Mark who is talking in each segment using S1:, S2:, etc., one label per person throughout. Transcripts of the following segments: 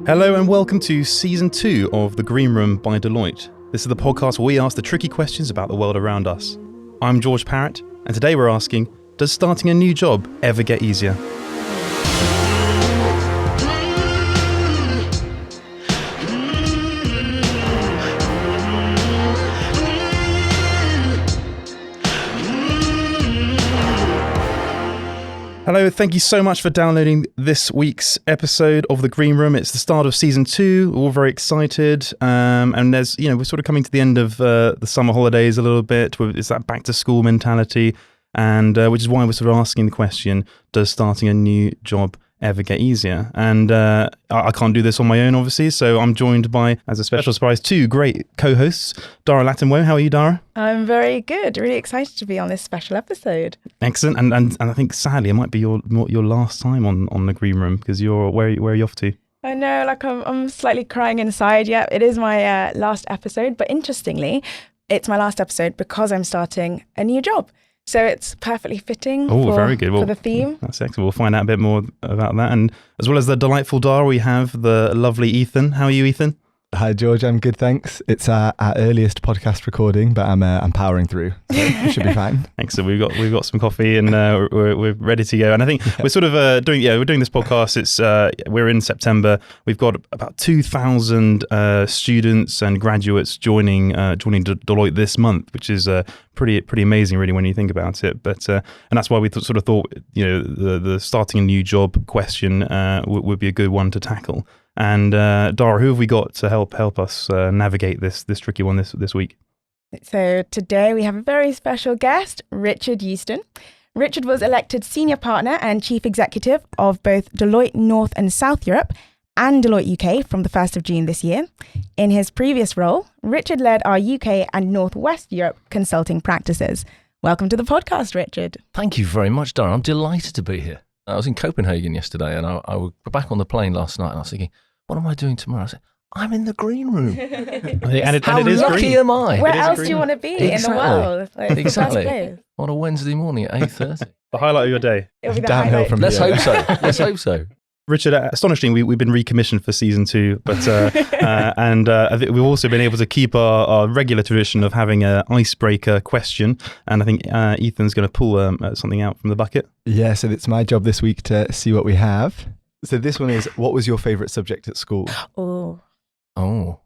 S1: Hello and welcome to Season 2 of The Green Room by Deloitte. This is the podcast where we ask the tricky questions about the world around us. I'm George Parrett, and today we're asking, does starting a new job ever get easier? Hello, thank you so much for downloading this week's episode of The Green Room. It's the start of Season 2. We're all very excited. And there's, we're sort of coming to the end of the summer holidays a little bit. It's that back to school mentality. And which is why we're sort of asking the question, does starting a new job ever get easier? And I can't do this on my own, obviously. So I'm joined by, as a special surprise, two great co-hosts, Dara Latinwo. How are you, Dara?
S2: I'm very good. Really excited to be on this special episode.
S1: Excellent. And I think, sadly, it might be your last time on The Green Room, because where are you off to?
S2: I know, I'm slightly crying inside. Yeah, it is my last episode. But interestingly, it's my last episode because I'm starting a new job. So it's perfectly fitting
S1: very good.
S2: For the theme.
S1: That's excellent. We'll find out a bit more about that. And as well as the delightful Dara, we have the lovely Ethan. How are you, Ethan?
S3: Hi, George. I'm good, thanks. It's our earliest podcast recording, but I'm powering through, so it should be fine.
S1: Excellent. We've got some coffee and we're ready to go. And I think we're sort of doing this podcast. It's we're in September. We've got about 2,000 students and graduates joining Deloitte this month, which is pretty amazing, really, when you think about it. But and that's why we sort of thought the starting a new job question would be a good one to tackle. And Dara, who have we got to help us navigate this tricky one this week?
S2: So today we have a very special guest, Richard Euston. Richard was elected Senior Partner and Chief Executive of both Deloitte North and South Europe and Deloitte UK from the 1st of June this year. In his previous role, Richard led our UK and Northwest Europe consulting practices. Welcome to the podcast, Richard.
S4: Thank you very much, Dara. I'm delighted to be here. I was in Copenhagen yesterday and I was back on the plane last night and I was thinking, what am I doing tomorrow? I said, I'm in the green room.
S1: How
S4: lucky am I?
S2: Where else do you want to be in the world?
S4: Exactly. On a Wednesday morning at 8:30.
S1: The highlight of your day.
S2: It'll be the
S3: Downhill from
S4: Let's
S3: here.
S4: hope so. Let's hope so.
S1: Richard, astonishingly, we've been recommissioned for Season 2, but I think we've also been able to keep our regular tradition of having an icebreaker question. And I think Ethan's going to pull something out from the bucket.
S3: Yeah, so it's my job this week to see what we have. So this one is, what was your favourite subject at school?
S2: Oh.
S1: Well,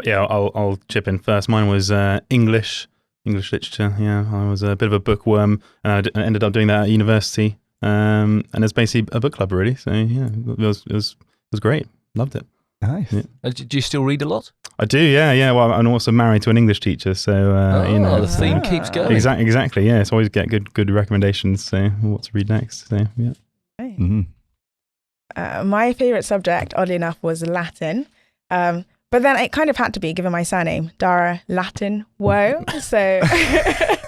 S1: yeah, I'll chip in first. Mine was English literature. Yeah, I was a bit of a bookworm. I ended up doing that at university. And it's basically a book club, really. So yeah, it was great. Loved it.
S3: Nice.
S1: Yeah.
S4: Do you still read a lot?
S1: I do, yeah. Well, I'm also married to an English teacher, so
S4: the theme keeps going.
S1: Exactly. Yeah, it's always get good recommendations. So what to read next? So yeah.
S3: Mm-hmm.
S2: My favourite subject, oddly enough, was Latin. But then it kind of had to be, given my surname, Dara Latinwo. So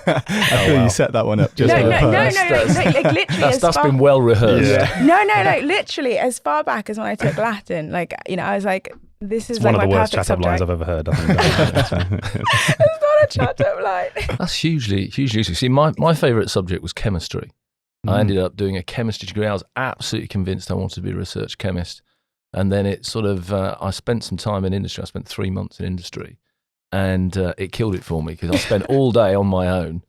S3: I feel you set that one up just for the
S2: no, like literally
S4: that's been well rehearsed.
S1: Yeah.
S2: No, literally as far back as when I took Latin. I was like, this is
S1: It's
S2: like
S1: one of
S2: my
S1: the worst
S2: perfect
S1: chat-up lines
S2: subject.
S1: I've ever heard. I think.
S2: It's not a chat-up line.
S4: That's hugely useful. See, my favourite subject was chemistry. I ended up doing a chemistry degree. I was absolutely convinced I wanted to be a research chemist. And then it sort of, I spent some time in industry. I spent 3 months in industry and it killed it for me because I spent all day on my own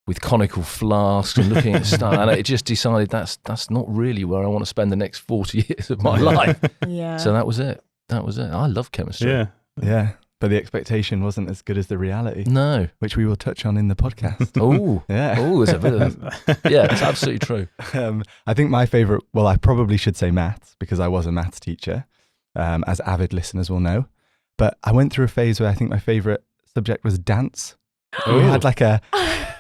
S4: with conical flasks and looking at stuff. And it just decided that's not really where I want to spend the next 40 years of my life.
S2: Yeah.
S4: So that was it. I love chemistry.
S1: Yeah.
S3: But the expectation wasn't as good as the reality.
S4: No.
S3: Which we will touch on in the podcast.
S4: Oh,
S3: Yeah.
S4: Oh, there's a bit of yeah, it's absolutely true.
S3: I think my favourite, well, I probably should say maths because I was a maths teacher, as avid listeners will know. But I went through a phase where I think my favourite subject was dance. We had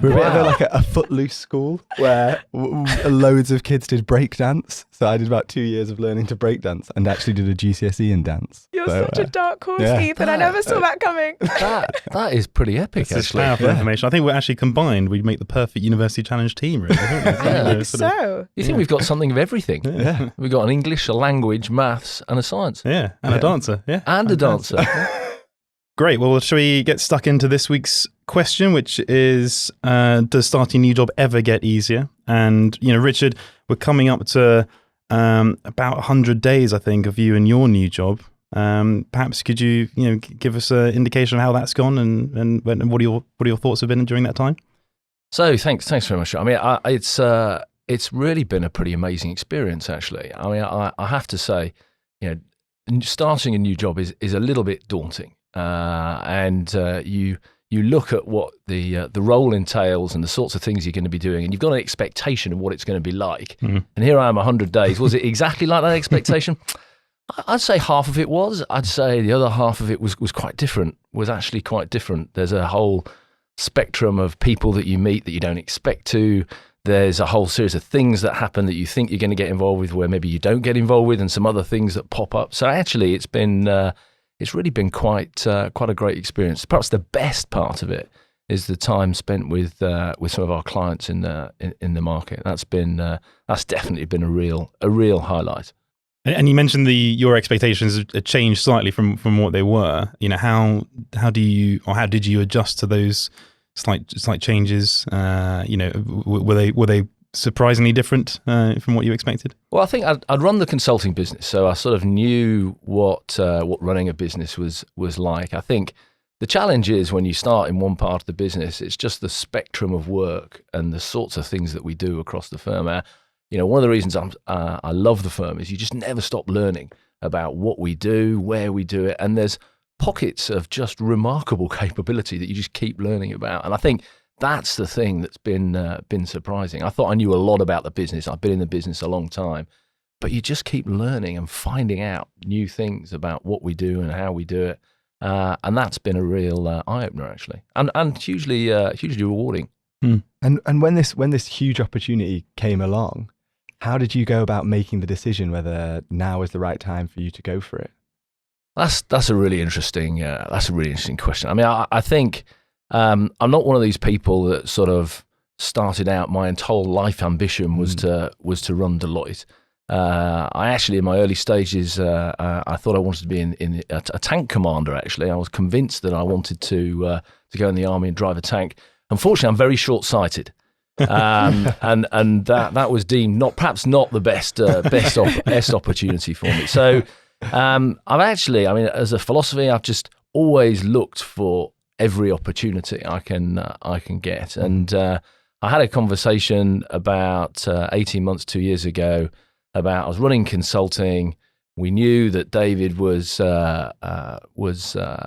S3: we were a bit of like a footloose school where loads of kids did break dance. So I did about 2 years of learning to break dance and actually did a GCSE in dance.
S2: You're such a dark horse,
S3: yeah.
S2: Ethan. I never saw that coming.
S4: That is pretty epic,
S1: It's
S4: actually.
S1: powerful information. I think we're actually combined. We'd make the perfect University Challenge team, really. Don't we?
S4: Yeah.
S2: I think so.
S4: You think we've got something of everything?
S3: Yeah.
S4: We've got an English, a language, maths, and a science.
S1: Yeah, and a dancer. Yeah,
S4: And a dancer.
S1: Great. Well, shall we get stuck into this week's question, which is, does starting a new job ever get easier? And, Richard, we're coming up to about 100 days, I think, of you in your new job. Perhaps could you give us an indication of how that's gone and what your thoughts have been during that time?
S4: So thanks very much. I mean, it's really been a pretty amazing experience, actually. I mean, I have to say, starting a new job is a little bit daunting, and you look at what the role entails and the sorts of things you're going to be doing, and you've got an expectation of what it's going to be like. And here I am, 100 days. Was it exactly like that expectation? I'd say half of it was. I'd say the other half of it was quite different. Was actually quite different. There's a whole spectrum of people that you meet that you don't expect to. There's a whole series of things that happen that you think you're going to get involved with, where maybe you don't get involved with, and some other things that pop up. So actually, it's really been quite a great experience. Perhaps the best part of it is the time spent with some of our clients in the market. That's definitely been a real highlight.
S1: And you mentioned your expectations have changed slightly from what they were. How did you adjust to those slight changes? Were they surprisingly different from what you expected?
S4: Well, I think I'd run the consulting business, so I sort of knew what running a business was like. I think the challenge is when you start in one part of the business, it's just the spectrum of work and the sorts of things that we do across the firm. One of the reasons I love the firm is you just never stop learning about what we do, where we do it, and there's pockets of just remarkable capability that you just keep learning about. And I think that's the thing that's been surprising. I thought I knew a lot about the business. I've been in the business a long time, but you just keep learning and finding out new things about what we do and how we do it. And that's been a real eye-opener, actually, and hugely rewarding.
S3: And when this huge opportunity came along, how did you go about making the decision whether now is the right time for you to go for it?
S4: That's a really interesting question. I mean, I think I'm not one of these people that sort of started out. My entire life ambition was to run Deloitte. I actually, in my early stages, I thought I wanted to be in a tank commander. Actually, I was convinced that I wanted to go in the army and drive a tank. Unfortunately, I'm very short-sighted. And that was deemed perhaps not the best opportunity for me. So as a philosophy, I've just always looked for every opportunity I can get. And I had a conversation about 18 months, 2 years ago about I was running consulting. We knew that David was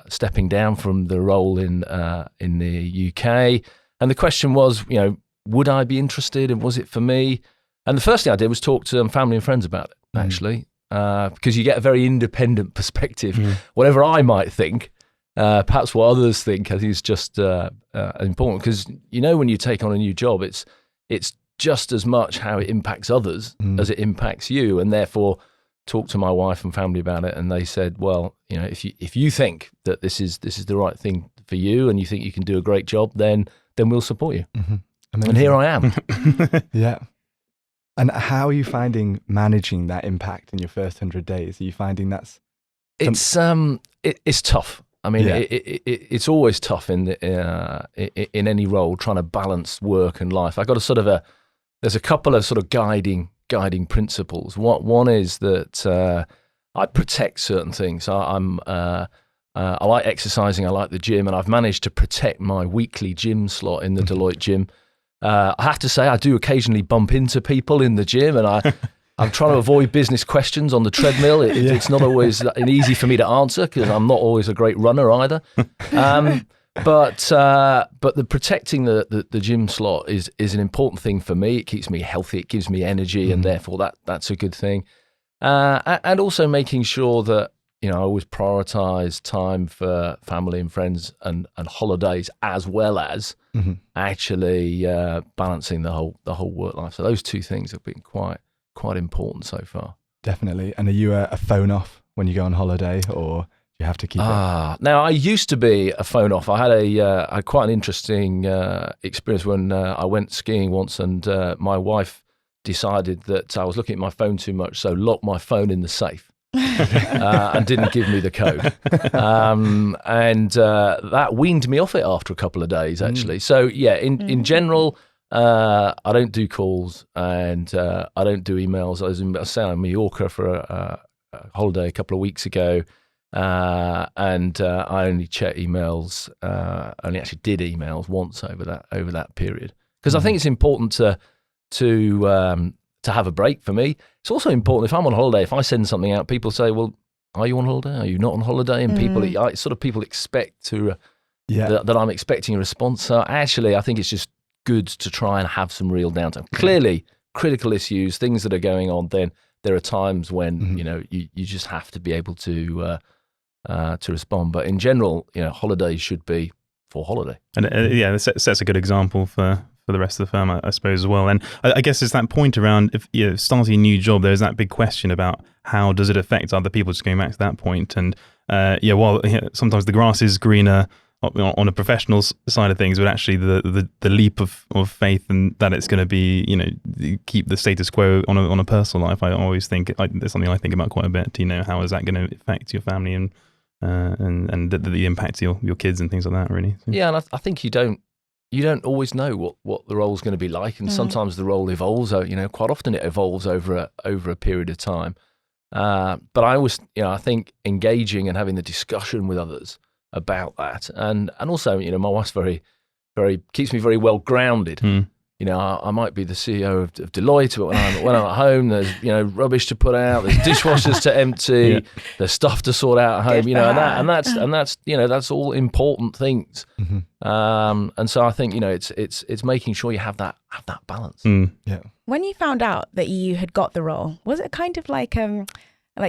S4: stepping down from the role in the UK, and the question was, would I be interested, and was it for me? And the first thing I did was talk to family and friends about it, actually, because you get a very independent perspective. Whatever I might think, perhaps what others think, I think is just important, because when you take on a new job, it's just as much how it impacts others as it impacts you, and therefore talk to my wife and family about it, and they said, well, if you think that this is the right thing for you, and you think you can do a great job, then we'll support you. And here I am.
S3: Yeah. And how are you finding managing that impact in your first 100 days? Are you finding it's
S4: tough. I mean, it's always tough in any role, trying to balance work and life. I got there's a couple of sort of guiding principles. One is that I protect certain things. I like exercising. I like the gym, and I've managed to protect my weekly gym slot in the Deloitte gym. I have to say, I do occasionally bump into people in the gym, and I'm trying to avoid business questions on the treadmill. It's not always easy for me to answer because I'm not always a great runner either. But the protecting the gym slot is an important thing for me. It keeps me healthy. It gives me energy, and therefore that's a good thing. And also making sure that I always prioritize time for family and friends and holidays, as well as actually balancing the whole work life. So those two things have been quite important so far. Definitely.
S3: And are you a phone off when you go on holiday, or do you have to keep it?
S4: Now, I used to be a phone off. I had quite an interesting experience when I went skiing once, and my wife decided that I was looking at my phone too much, so locked my phone in the safe. And didn't give me the code. And that weaned me off it after a couple of days, actually. So, yeah, in general, I don't do calls, and I don't do emails. I was in Mallorca for a holiday a couple of weeks ago, and I only check emails. Only actually did emails once over that period, because I think it's important to have a break. For me, it's also important if I'm on holiday. If I send something out, people say, "Well, are you on holiday? Are you not on holiday?" And people expect that I'm expecting a response. So actually, I think it's just good to try and have some real downtime. Clearly, critical issues, things that are going on, then there are times when you just have to be able to respond. But in general, holidays should be for holiday.
S1: And it sets a good example for the rest of the firm, I suppose, as well. And I guess it's that point around if starting a new job, there's that big question about how does it affect other people, just going back to that point. And while sometimes the grass is greener on a professional side of things, but actually the leap of faith and that it's going to be, keep the status quo on a personal life, I always think it's something I think about quite a bit. How is that going to affect your family and the impact to your kids and things like that, really. So.
S4: Yeah, and I think you don't always know what the role's going to be like, and sometimes the role evolves. Quite often it evolves over a period of time. But I always, I think engaging and having the discussion with others about that, and also, my wife's very keeps me very well grounded. I might be the CEO of Deloitte, but when I'm at home, there's rubbish to put out, there's dishwashers to empty, there's stuff to sort out at home, and that's all important things. And so I think it's making sure you have that balance.
S3: Yeah.
S2: When you found out that you had got the role, was it kind of like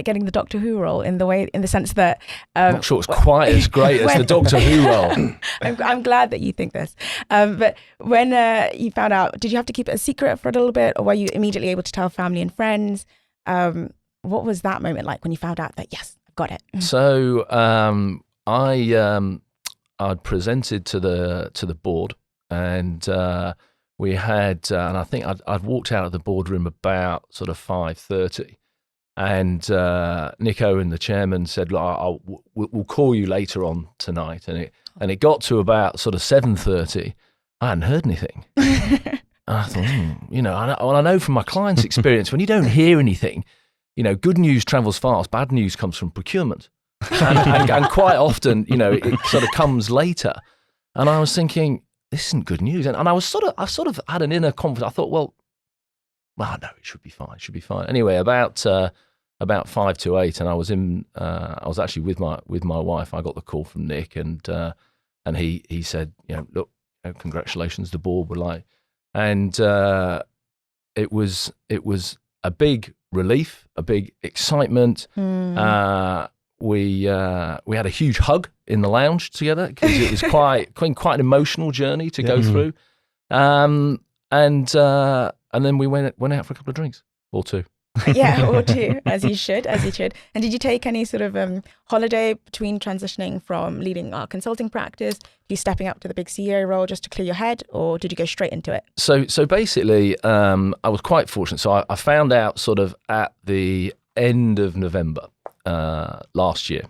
S2: getting the Doctor Who role in the sense that
S4: I'm not sure it's quite as great as the Doctor Who role.
S2: I'm glad that you think this. But when you found out, did you have to keep it a secret for a little bit, or were you immediately able to tell family and friends? What was that moment like when you found out that, yes, I've got it?
S4: So I'd presented to the board, and we had, and I think I'd walked out of the boardroom about sort of 5:30. And Nick Owen, the chairman, said, "Look, we'll call you later on tonight." And it got to about sort of 7:30. I hadn't heard anything. And I thought, I know from my client's experience, when you don't hear anything, good news travels fast. Bad news comes from procurement, and quite often, it sort of comes later. And I was thinking, this isn't good news. And I sort of had an inner confidence. I thought, well, no, it should be fine. It should be fine. Anyway, about 5 to 8, and I was actually with my wife. I got the call from Nick, and he said, look, congratulations, the board were like, and it was a big relief, a big excitement. We had a huge hug in the lounge together, because it was quite an emotional journey to go through, and then we went out for a couple of drinks or two.
S2: Yeah, or two, as you should. And did you take any sort of holiday between transitioning from leading our consulting practice, you stepping up to the big CEO role just to clear your head, or did you go straight into it?
S4: So basically, I was quite fortunate. So I found out sort of at the end of November last year,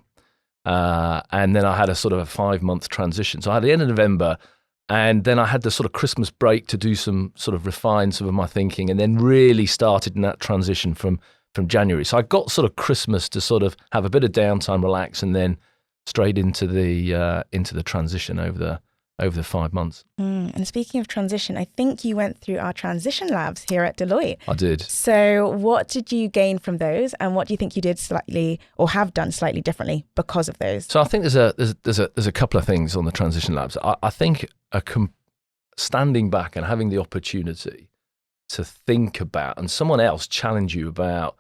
S4: and then I had a sort of a 5-month transition. So I had the end of November. And then I had the sort of Christmas break to do some sort of refine some of my thinking, and then really started in that transition from January. So I got sort of Christmas to sort of have a bit of downtime, relax, and then straight into the transition over the 5 months.
S2: And speaking of transition, I think you went through our transition labs here at Deloitte.
S4: I did.
S2: So what did you gain from those, and what do you think you did slightly or have done slightly differently because of those?
S4: So I think there's a couple of things on the transition labs. I think standing back and having the opportunity to think about, and someone else challenge you about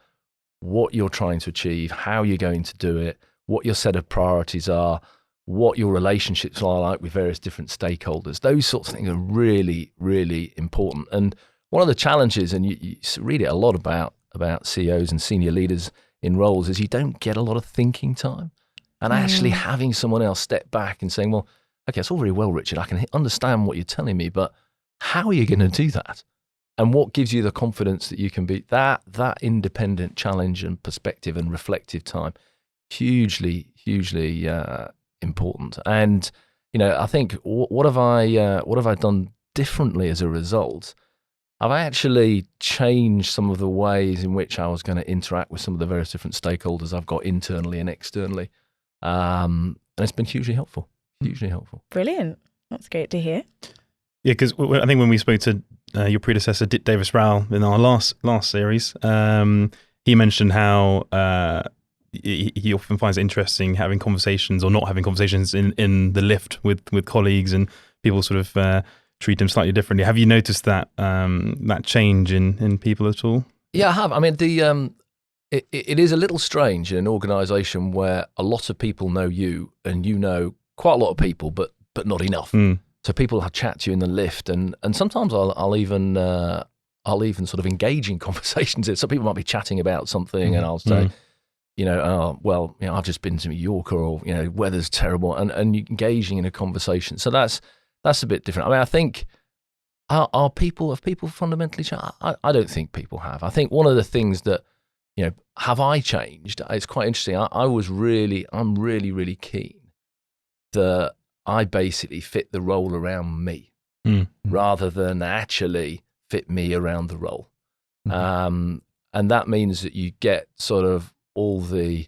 S4: what you're trying to achieve, how you're going to do it, what your set of priorities are, what your relationships are like with various different stakeholders. Those sorts of things are really, really important. And one of the challenges, and you read it a lot about CEOs and senior leaders in roles, is you don't get a lot of thinking time. And actually having someone else step back and saying, well, okay, it's all very well, Richard, I can understand what you're telling me, but how are you going to do that? And what gives you the confidence that you can be that independent challenge and perspective and reflective time? Hugely, hugely important. And I think what have I done differently as a result, I've actually changed some of the ways in which I was going to interact with some of the various different stakeholders I've got internally and externally. And it's been hugely helpful.
S2: Brilliant. That's great to hear.
S1: Yeah, because I think when we spoke to your predecessor, Davis Rowell, in our last series, he mentioned how he often finds it interesting having conversations or not having conversations in the lift with colleagues, and people sort of treat him slightly differently. Have you noticed that that change in people at all?
S4: Yeah, I have. I mean, it is a little strange in an organisation where a lot of people know you and you know quite a lot of people, but not enough. So people will chat to you in the lift, and sometimes I'll even sort of engage in conversations. Some people might be chatting about something, and I'll say, I've just been to Mallorca, or weather's terrible, and engaging in a conversation. So that's a bit different. I mean, I think have people fundamentally changed? I don't think people have. I think one of the things that have I changed? It's quite interesting. I'm really keen that I basically fit the role around me rather than actually fit me around the role. And that means that you get sort of all the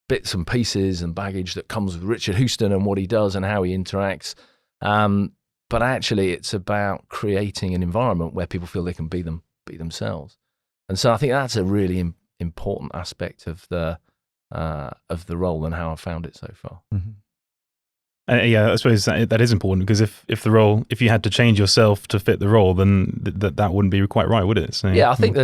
S4: bits and pieces and baggage that comes with Richard Houston and what he does and how he interacts. But actually it's about creating an environment where people feel they can be themselves. And so I think that's a really important aspect of the role and how I've found it so far.
S1: Yeah, I suppose that is important, because if you had to change yourself to fit the role, then that wouldn't be quite right, would it? So,
S4: yeah, I think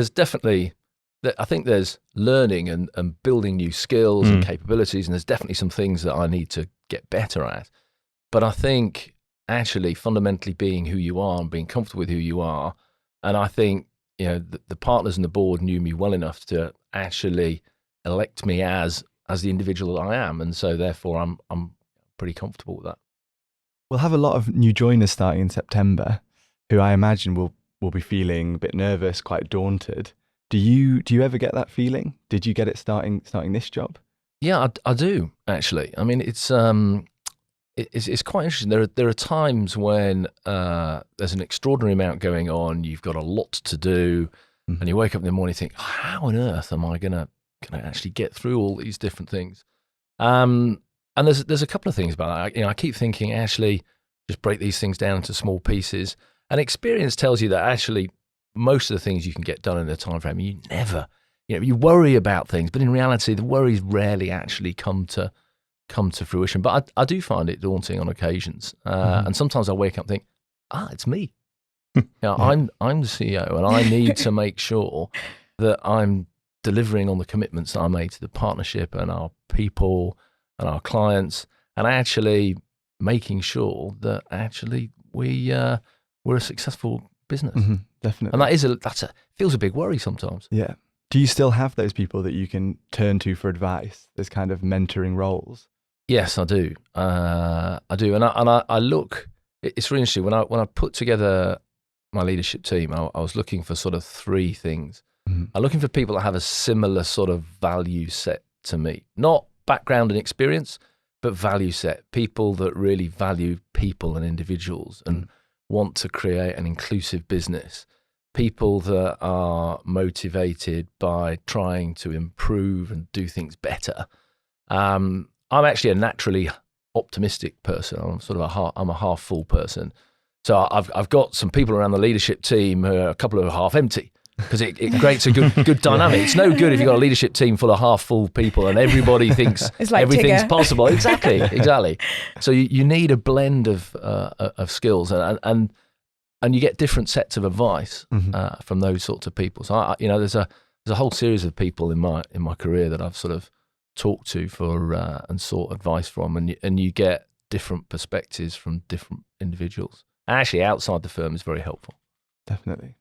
S4: there's learning and building new skills and capabilities, and there's definitely some things that I need to get better at. But I think actually fundamentally being who you are and being comfortable with who you are, and I think the partners and the board knew me well enough to actually elect me as the individual that I am, and so therefore I'm pretty comfortable with that.
S3: We'll have a lot of new joiners starting in September, who I imagine will be feeling a bit nervous, quite daunted. Do you ever get that feeling? Did you get it starting this job?
S4: Yeah, I do actually. I mean, it's quite interesting. There are times when there's an extraordinary amount going on. You've got a lot to do, and you wake up in the morning and think, how on earth am I gonna actually get through all these different things? And there's a couple of things about that. I keep thinking, actually, just break these things down into small pieces. And experience tells you that actually most of the things you can get done in a time frame. You never, you worry about things, but in reality, the worries rarely actually come to fruition. But I do find it daunting on occasions. And sometimes I wake up and think, it's me. I'm the CEO, and I need to make sure that I'm delivering on the commitments that I made to the partnership and our people and our clients, and actually making sure that actually we're a successful business.
S3: Definitely.
S4: And that feels a big worry sometimes.
S3: Yeah. Do you still have those people that you can turn to for advice? Those kind of mentoring roles?
S4: Yes, I do. I do, and I look. It's really interesting when I put together my leadership team. I was looking for sort of three things. I'm looking for people that have a similar sort of value set to me, not background and experience, but value set. People that really value people and individuals and want to create an inclusive business. People that are motivated by trying to improve and do things better. I'm actually a naturally optimistic person. I'm a half full person. So I've got some people around the leadership team who are a couple of half empty, because it creates a good dynamic. It's no good if you've got a leadership team full of half full people and everybody thinks like everything's possible. Exactly. So you need a blend of skills, and you get different sets of advice from those sorts of people. So there's a whole series of people in my career that I've sort of talked to for and sought advice from, and you get different perspectives from different individuals. Actually, outside the firm is very helpful.
S3: Definitely.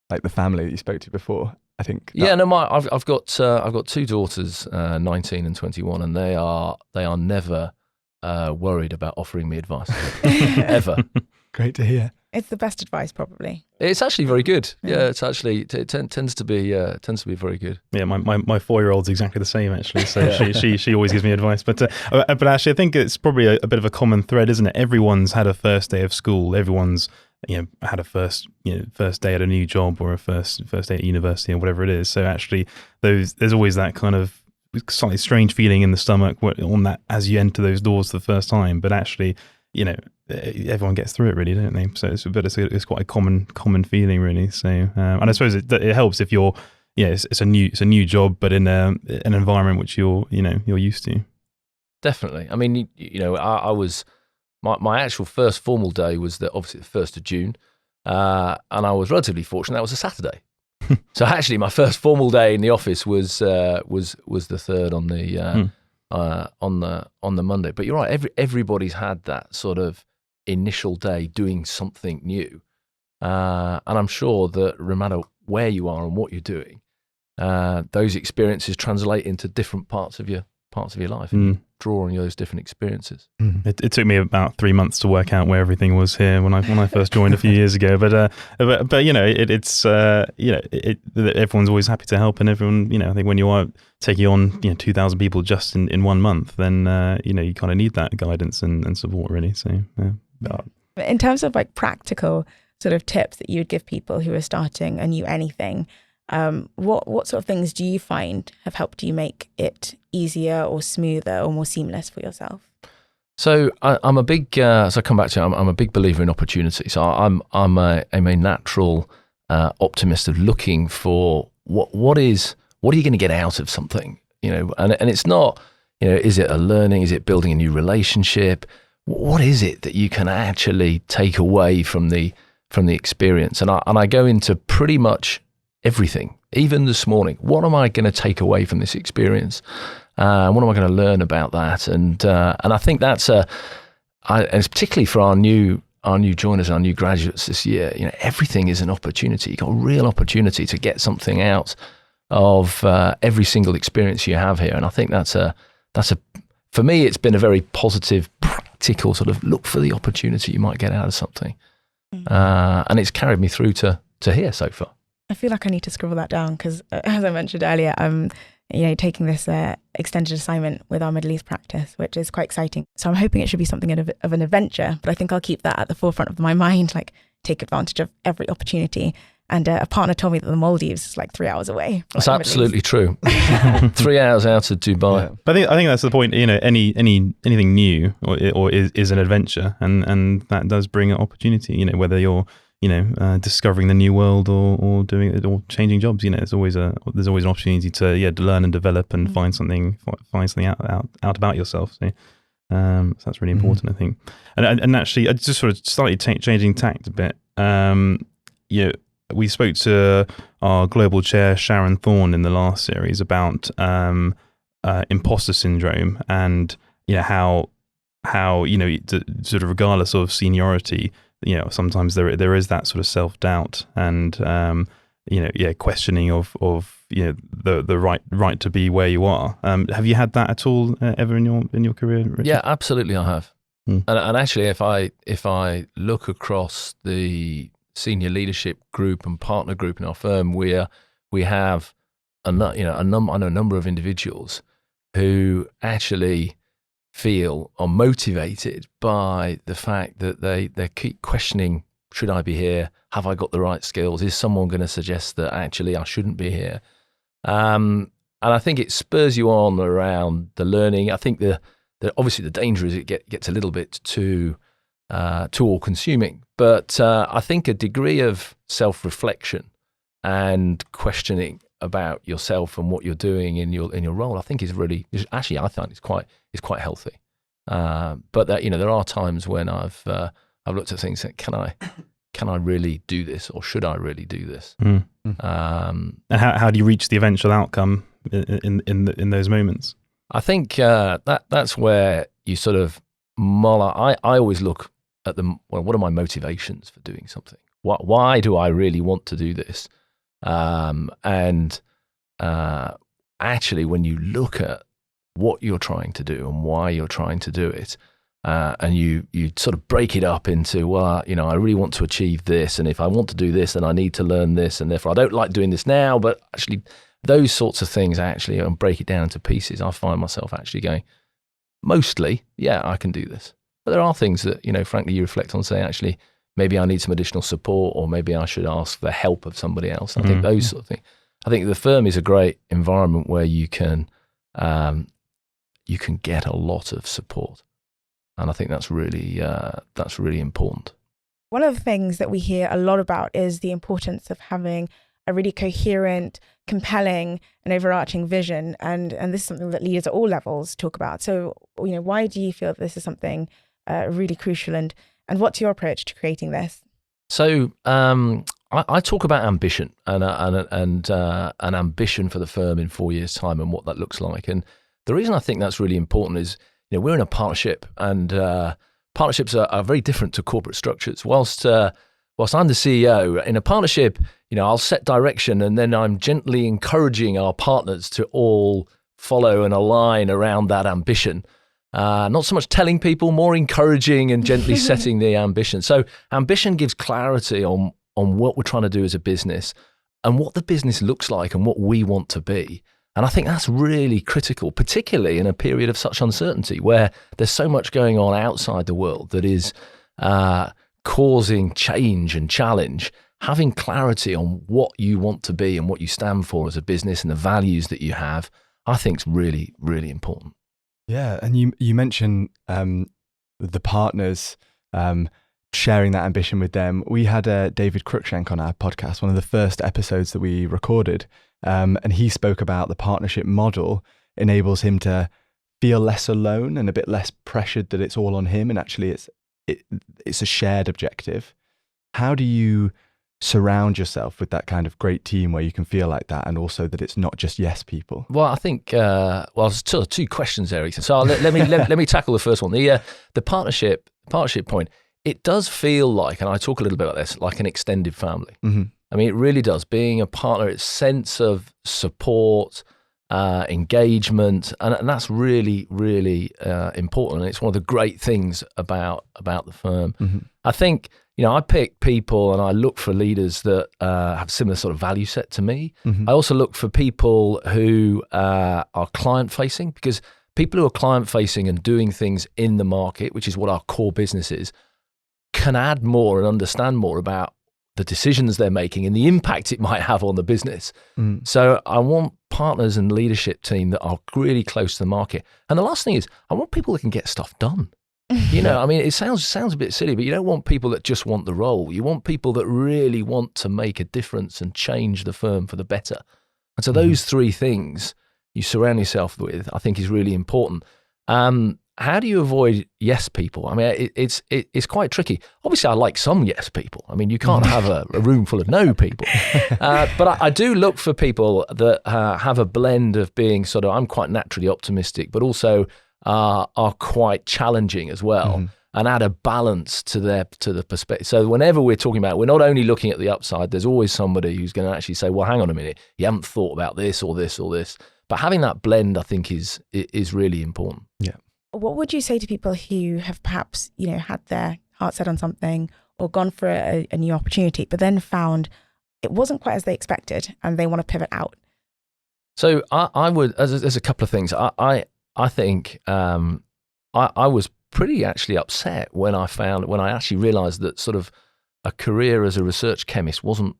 S3: Like the family that you spoke to before, I think.
S4: I've got two daughters, 19 and 21, and they are never worried about offering me advice ever.
S3: Great to hear.
S2: It's the best advice, probably.
S4: It's actually very good. Yeah, it's actually it tends to be very good.
S1: Yeah, my 4-year-old's exactly the same actually. So she always gives me advice. But actually, I think it's probably a bit of a common thread, isn't it? Everyone's had a first day of school. Everyone's had a first day at a new job or a first day at university or whatever it is. So actually, there's always that kind of slightly strange feeling in the stomach on that as you enter those doors for the first time. But actually, everyone gets through it, really, don't they? So it's quite a common feeling, really. So and I suppose it helps if you're it's a new job, but in an environment which you're used to.
S4: Definitely. I mean, I was my actual first formal day was obviously the 1st of June, and I was relatively fortunate. That was a Saturday. So actually, my first formal day in the office was the 3rd on the Monday. But you're right. Everybody's had that sort of initial day doing something new, and I'm sure that no matter where you are and what you're doing, those experiences translate into different parts of your life. And draw on those different experiences.
S1: It took me about 3 months to work out where everything was here when I first joined a few years ago. But everyone's always happy to help, and everyone, I think when you are taking on 2,000 people just in 1 month, then you kind of need that guidance and support, really. So
S2: in terms of like practical sort of tips that you would give people who are starting a new anything, what sort of things do you find have helped you make it easier or smoother or more seamless for yourself?
S4: So I'm a big, so I come back to, I'm a big believer in opportunity. So I'm a natural optimist of looking for what are you going to get out of something, and it's not, is it a learning? Is it building a new relationship? What is it that you can actually take away from the experience? And I go into pretty much everything. Even this morning, what am I going to take away from this experience? What am I going to learn about that? And I think that's and it's particularly for our new joiners, our new graduates this year. Everything is an opportunity. You've got a real opportunity to get something out of every single experience you have here. And I think that's a for me, it's been a very positive, practical sort of look for the opportunity you might get out of something, and it's carried me through to here so far.
S2: I feel like I need to scribble that down because, as I mentioned earlier, I'm taking this extended assignment with our Middle East practice, which is quite exciting. So I'm hoping it should be something of an adventure, but I think I'll keep that at the forefront of my mind, like take advantage of every opportunity. And a partner told me that the Maldives is like 3 hours away.
S4: That's absolutely true. 3 hours out of Dubai.
S1: Yeah. But I think that's the point. Anything new or is an adventure, and that does bring an opportunity. Whether you're discovering the new world or doing it or changing jobs, there's always an opportunity to learn and develop and find something out about yourself. So that's really important, I think. And actually, I just sort of slightly changing tact a bit. We spoke to our global chair Sharon Thorne in the last series about imposter syndrome and how sort of regardless of seniority, sometimes there is that sort of self-doubt and questioning of the right to be where you are. Have you had that at all ever in your career, Richard?
S4: Yeah, absolutely, I have. And actually, if I look across the senior leadership group and partner group in our firm, we have I know a number of individuals who actually feel are motivated by the fact that they keep questioning, should I be here? Have I got the right skills? Is someone going to suggest that actually I shouldn't be here? And I think it spurs you on around the learning. I think obviously the danger is it gets a little bit too all-consuming. But I think a degree of self-reflection and questioning about yourself and what you're doing in your role, I think is really, actually, I find it's quite healthy. But that, there are times when I've looked at things and can I really do this, or should I really do this?
S1: And how do you reach the eventual outcome in those moments?
S4: I think that's where you sort of mull. I always look at what are my motivations for doing something? Why do I really want to do this? Actually, when you look at what you're trying to do and why you're trying to do it, and you sort of break it up into, I really want to achieve this, and if I want to do this, then I need to learn this, and therefore I don't like doing this now, but actually those sorts of things actually, and break it down into pieces, I find myself actually going, mostly, yeah, I can do this. But there are things that, frankly, you reflect on and say, actually, maybe I need some additional support, or maybe I should ask for the help of somebody else. I think those sort of things. I think the firm is a great environment where you can get a lot of support, and I think that's really important.
S2: One of the things that we hear a lot about is the importance of having a really coherent, compelling, and overarching vision, and this is something that leaders at all levels talk about. So, why do you feel that this is something really crucial, and what's your approach to creating this?
S4: So, I talk about ambition and an ambition for the firm in 4 years' time and what that looks like. And the reason I think that's really important is, we're in a partnership, and partnerships are very different to corporate structures. Whilst I'm the CEO in a partnership, I'll set direction, and then I'm gently encouraging our partners to all follow and align around that ambition. Not so much telling people, more encouraging and gently setting the ambition. So ambition gives clarity on what we're trying to do as a business and what the business looks like and what we want to be. And I think that's really critical, particularly in a period of such uncertainty where there's so much going on outside the world that is causing change and challenge. Having clarity on what you want to be and what you stand for as a business and the values that you have, I think is really, really important.
S3: Yeah, and you mentioned the partners, sharing that ambition with them. We had David Cruikshank on our podcast, one of the first episodes that we recorded, and he spoke about the partnership model enables him to feel less alone and a bit less pressured that it's all on him, and actually it's a shared objective. How do you surround yourself with that kind of great team where you can feel like that, and also that it's not just yes people?
S4: Well, I think there's two questions there, Ethan. So let me tackle the first one. The partnership point. It does feel like, and I talk a little bit about this, like an extended family.
S3: Mm-hmm.
S4: I mean, it really does. Being a partner, it's sense of support, engagement, and that's really, really important. And it's one of the great things about the firm.
S3: Mm-hmm.
S4: I think, I pick people and I look for leaders that have similar sort of value set to me.
S3: Mm-hmm.
S4: I also look for people who are client facing, because people who are client facing and doing things in the market, which is what our core business is, can add more and understand more about the decisions they're making and the impact it might have on the business.
S3: Mm.
S4: So I want partners and leadership team that are really close to the market. And the last thing is, I want people that can get stuff done. I mean, it sounds a bit silly, but you don't want people that just want the role. You want people that really want to make a difference and change the firm for the better. And so those three things you surround yourself with, I think, is really important. How do you avoid yes people? I mean, it's quite tricky. Obviously, I like some yes people. I mean, you can't have a room full of no people. But I do look for people that have a blend of being sort of, I'm quite naturally optimistic, but also are quite challenging as well, and add a balance to the perspective. So whenever we're talking about, we're not only looking at the upside, there's always somebody who's going to actually say, well, hang on a minute, you haven't thought about this or this or this. But having that blend, I think, is really important.
S3: Yeah.
S2: What would you say to people who have perhaps, had their heart set on something or gone for a new opportunity, but then found it wasn't quite as they expected and they want to pivot out?
S4: So I would, there's a couple of things. I think I was pretty actually upset when I actually realised that sort of a career as a research chemist wasn't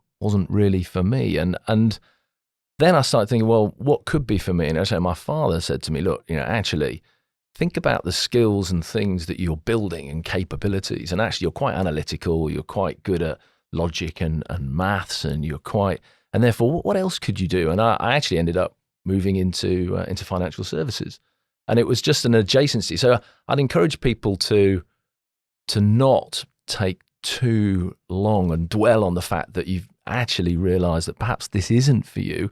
S4: really for me, and then I started thinking, well, what could be for me? And actually, my father said to me, look, actually, think about the skills and things that you're building and capabilities, and actually, you're quite analytical, you're quite good at logic and maths, and and therefore, what else could you do? And I actually ended up moving into financial services. And it was just an adjacency. So I'd encourage people to not take too long and dwell on the fact that you've actually realized that perhaps this isn't for you,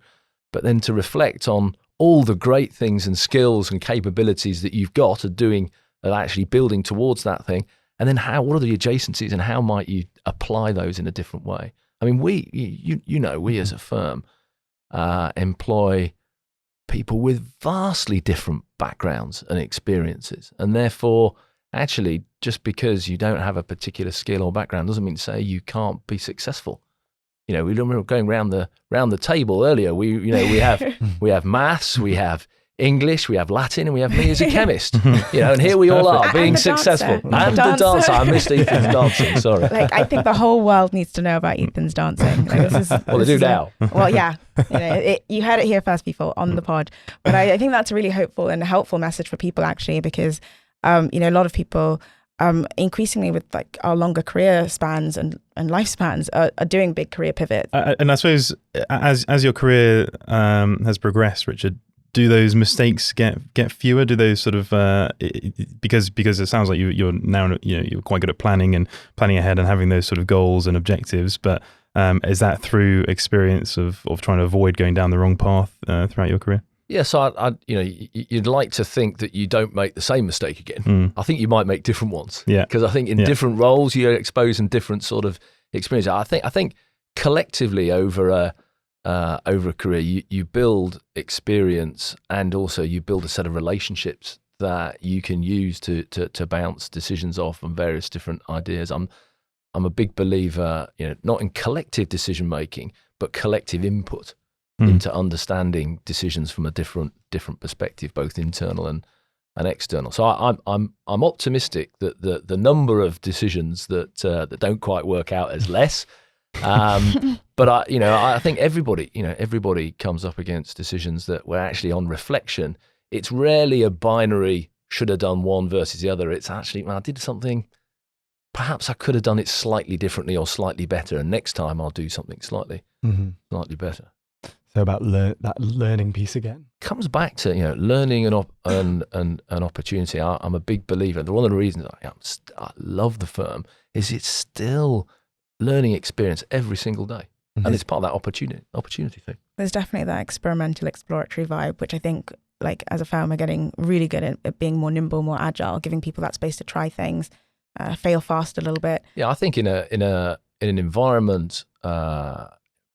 S4: but then to reflect on all the great things and skills and capabilities that you've got at actually building towards that thing. And then what are the adjacencies and how might you apply those in a different way? I mean, we as a firm employ people with vastly different backgrounds and experiences. And therefore, actually, just because you don't have a particular skill or background doesn't mean to say you can't be successful. We were going round the table earlier. We have maths, we have English, we have Latin, and we have me as a chemist. And here we all are being successful. And the dancer. I missed Ethan's dancing, sorry.
S2: Like, I think the whole world needs to know about Ethan's dancing. Like,
S4: Well, they do now.
S2: Well, yeah. You heard it here first, people, on the pod. But I think that's a really hopeful and helpful message for people, actually, because, a lot of people, increasingly with like our longer career spans and lifespans are doing big career pivots.
S1: And I suppose as your career has progressed, Richard, do those mistakes get fewer? Do those sort of because it sounds like you're now you're quite good at planning ahead and having those sort of goals and objectives, but is that through experience of trying to avoid going down the wrong path throughout your career?
S4: Yeah, so you'd like to think that you don't make the same mistake again. I think you might make different ones.
S1: Yeah,
S4: because I think in different roles you're exposed in different sort of experiences. I think collectively over a career you build experience, and also you build a set of relationships that you can use to bounce decisions off on various different ideas. I'm a big believer, not in collective decision making, but collective input into understanding decisions from a different perspective, both internal and external. So I'm optimistic that the number of decisions that don't quite work out is less. But I think everybody comes up against decisions that were actually on reflection. It's rarely a binary should have done one versus the other. It's actually, I did something, perhaps I could have done it slightly differently or slightly better, and next time I'll do something slightly better.
S3: So about that learning piece again
S4: comes back to learning and opportunity. I'm a big believer. One of the reasons I love the firm is it's still learning experience every single day, and it's part of that opportunity thing.
S2: There's definitely that experimental, exploratory vibe, which I think, like, as a firm, we're getting really good at being more nimble, more agile, giving people that space to try things, fail fast a little bit.
S4: Yeah, I think in an environment,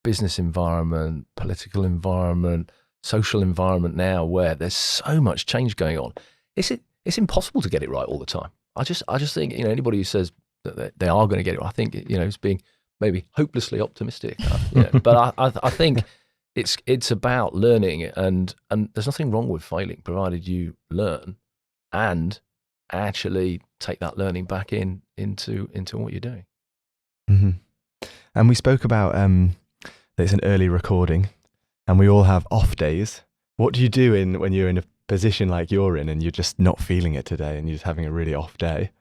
S4: business environment, political environment, social environment now, where there's so much change going on, it's impossible to get it right all the time. I just think anybody who says that they are going to get it, I think it's being maybe hopelessly optimistic. But I think it's about learning, and there's nothing wrong with failing, provided you learn and actually take that learning back into what you're doing.
S3: Mm-hmm. And we spoke about that it's an early recording, and we all have off days. What do you do when you're in a position like you're in, and you're just not feeling it today, and you're just having a really off day?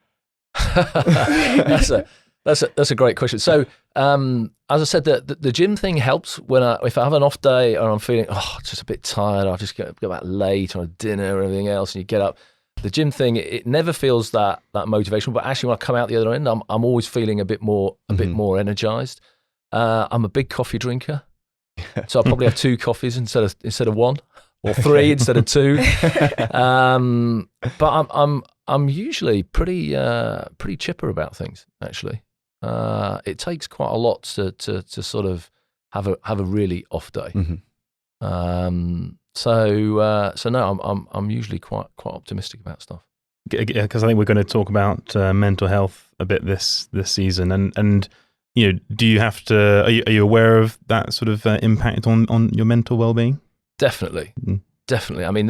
S4: That's a great question. So, as I said, the gym thing helps if I have an off day or I'm feeling just a bit tired. I'll just go back late on a dinner or everything else, and you get up. The gym thing, it never feels that motivational, but actually when I come out the other end, I'm always feeling a bit more energized. I'm a big coffee drinker, so I'll probably have 2 coffees instead of 1, or 3 instead of 2. But I'm usually pretty chipper about things. Actually, it takes quite a lot to sort of have a really off day. So no, I'm usually quite optimistic about stuff.
S1: Because I think we're going to talk about mental health a bit this season, and do you have to? Are you aware of that sort of impact on your mental well-being?
S4: Definitely. I mean,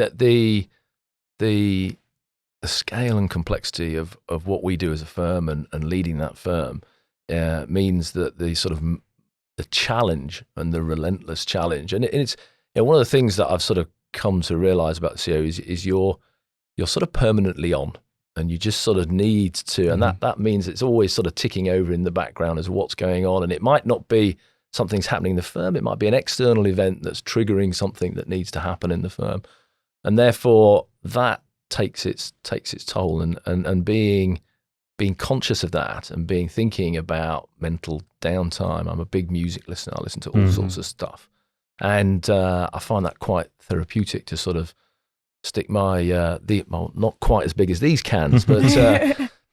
S4: the scale and complexity of what we do as a firm and leading that firm means that the sort of the challenge and the relentless challenge, and it's one of the things that I've sort of come to realize about the CEO is you're sort of permanently on, and you just sort of need to, and that means it's always sort of ticking over in the background as what's going on, and it might not be something's happening in the firm, it might be an external event that's triggering something that needs to happen in the firm, and therefore that takes its toll, and being conscious of that and thinking about mental downtime. I'm a big music listener. I listen to all sorts of stuff, and I find that quite therapeutic to sort of stick my not quite as big as these cans, but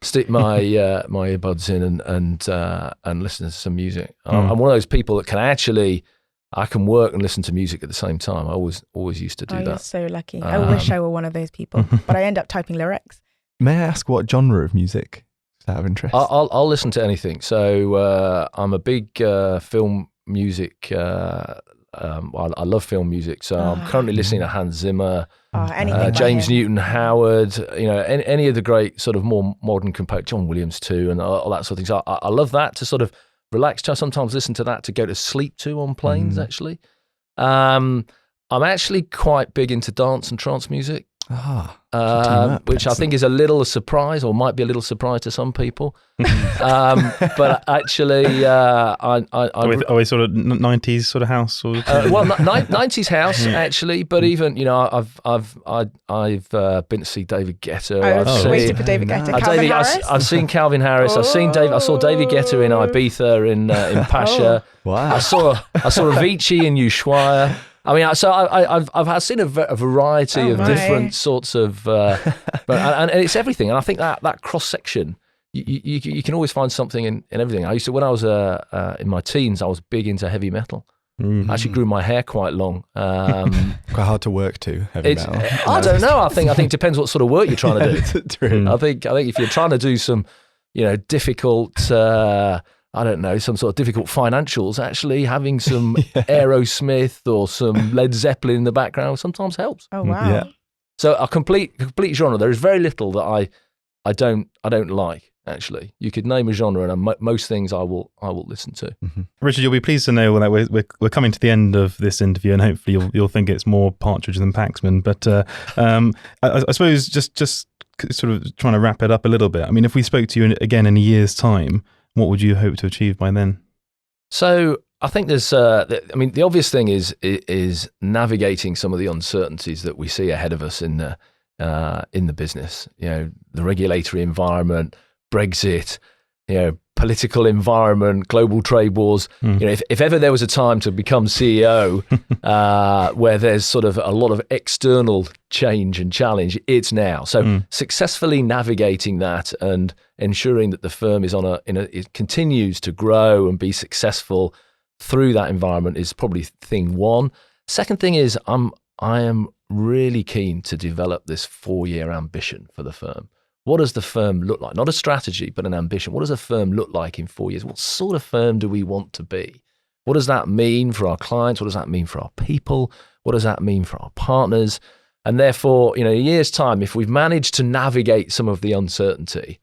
S4: stick my earbuds in and listen to some music. I'm one of those people that I can work and listen to music at the same time. I always used to do that.
S2: You're so lucky. I wish I were one of those people, but I end up typing lyrics.
S3: May I ask what genre of music? Out of interest,
S4: I'll listen to anything. So I'm a big film music I love film music, so I'm currently listening to Hans Zimmer,
S2: anything
S4: James
S2: by him.
S4: Newton Howard, any of the great sort of more modern composers, John Williams too, and all that sort of things. I love that to sort of relax. I sometimes listen to that to go to sleep to on planes, actually. I'm actually quite big into dance and trance music. Which I think is a little surprise, or might be a little surprise to some people. But actually, are
S1: we sort of 90s sort of house? Or
S4: 90s house actually. But even I've been to see David Guetta.
S2: I was waiting for David Guetta. Calvin Harris?
S4: I've seen Calvin Harris. I saw David Guetta in Ibiza in Pasha.
S3: Wow.
S4: I saw Avicii in Ushuaia. I mean, so I've seen a variety of different sorts of, and it's everything. And I think that cross section, you can always find something in everything. I used to, when I was in my teens, I was big into heavy metal. I actually grew my hair quite long.
S3: Quite hard to work to, heavy metal.
S4: I don't know. I think it depends what sort of work you're trying to do.
S3: True.
S4: I think if you're trying to do some, difficult. I don't know, some sort of difficult financials, actually having some Aerosmith or some Led Zeppelin in the background sometimes helps.
S2: Oh, wow.
S3: Yeah.
S4: So a complete genre. There is very little that I don't like, actually. You could name a genre and most things I will listen to.
S3: Mm-hmm.
S1: Richard, you'll be pleased to know that we're coming to the end of this interview, and hopefully you'll think it's more Partridge than Paxman. But I suppose just sort of trying to wrap it up a little bit. I mean, if we spoke to you again in a year's time, what would you hope to achieve by then?
S4: So I think there's, the obvious thing is navigating some of the uncertainties that we see ahead of us in the business. The regulatory environment, Brexit, political environment, global trade wars. If ever there was a time to become CEO where there's sort of a lot of external change and challenge, it's now. So successfully navigating that and ensuring that the firm is it continues to grow and be successful through that environment is probably thing one. Second thing is I am really keen to develop this 4-year ambition for the firm. What does the firm look like? Not a strategy, but an ambition. What does a firm look like in 4 years? What sort of firm do we want to be? What does that mean for our clients? What does that mean for our people? What does that mean for our partners? And therefore, in a year's time, if we've managed to navigate some of the uncertainty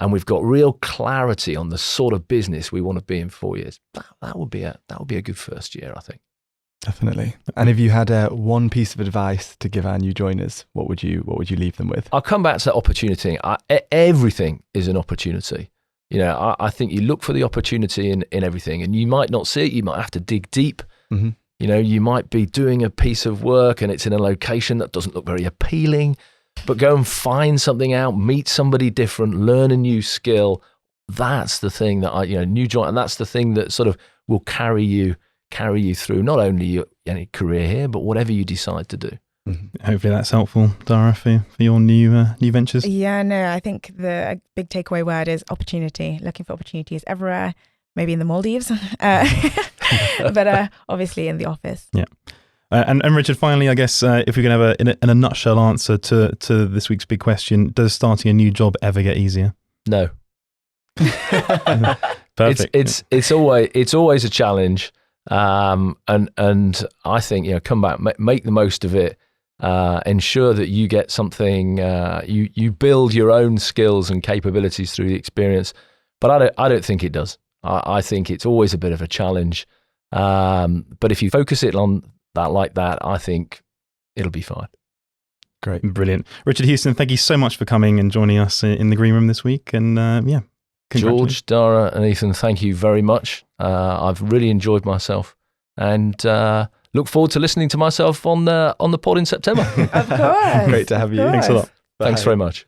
S4: and we've got real clarity on the sort of business we want to be in 4 years, that would be a good first year, I think.
S3: Definitely. And if you had one piece of advice to give our new joiners, what would you leave them with?
S4: I'll come back to that opportunity. Everything is an opportunity. I think you look for the opportunity in everything, and you might not see it. You might have to dig deep.
S3: Mm-hmm.
S4: You might be doing a piece of work and it's in a location that doesn't look very appealing, but go and find something out, meet somebody different, learn a new skill. That's the thing that new joint, and that's the thing that sort of will carry you through not only your career here, but whatever you decide to do.
S1: Mm-hmm. Hopefully that's helpful, Dara, for your new ventures.
S2: Yeah, no, I think the big takeaway word is opportunity. Looking for opportunities everywhere, maybe in the Maldives, but obviously in the office.
S1: Yeah. And Richard, finally, I guess if we can have in a nutshell answer to this week's big question, does starting a new job ever get easier?
S4: No.
S1: Perfect.
S4: It's always a challenge. And I think, come back, make the most of it, ensure that you get something, you build your own skills and capabilities through the experience. But I don't think it does. I think it's always a bit of a challenge. But if you focus it on that like that, I think it'll be fine.
S1: Great. Brilliant. Richard Houston, thank you so much for coming and joining us in the Green Room this week. And
S4: George, Dara and Ethan, thank you very much. I've really enjoyed myself and look forward to listening to myself on the pod in September.
S2: Of course.
S3: Great to have you.
S1: Thanks a lot.
S4: Thanks very much.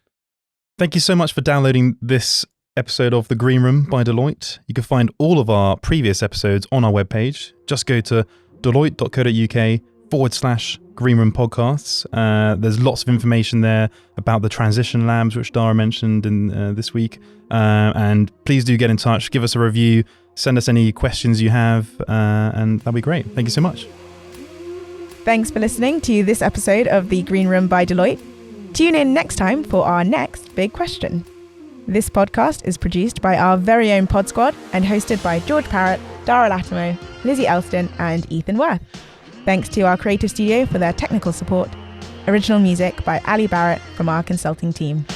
S1: Thank you so much for downloading this episode of The Green Room by Deloitte. You can find all of our previous episodes on our webpage. Just go to deloitte.co.uk/Green Room Podcasts. There's lots of information there about the transition labs, which Dara mentioned in this week. And please do get in touch, give us a review, send us any questions you have, and that'll be great. Thank you so much.
S2: Thanks for listening to this episode of The Green Room by Deloitte. Tune in next time for our next big question. This podcast is produced by our very own Pod Squad and hosted by George Parrett, Dara Latinwo, Lizzie Elston, and Ethan Worth. Thanks to our creative studio for their technical support. Original music by Ali Barrett from our consulting team.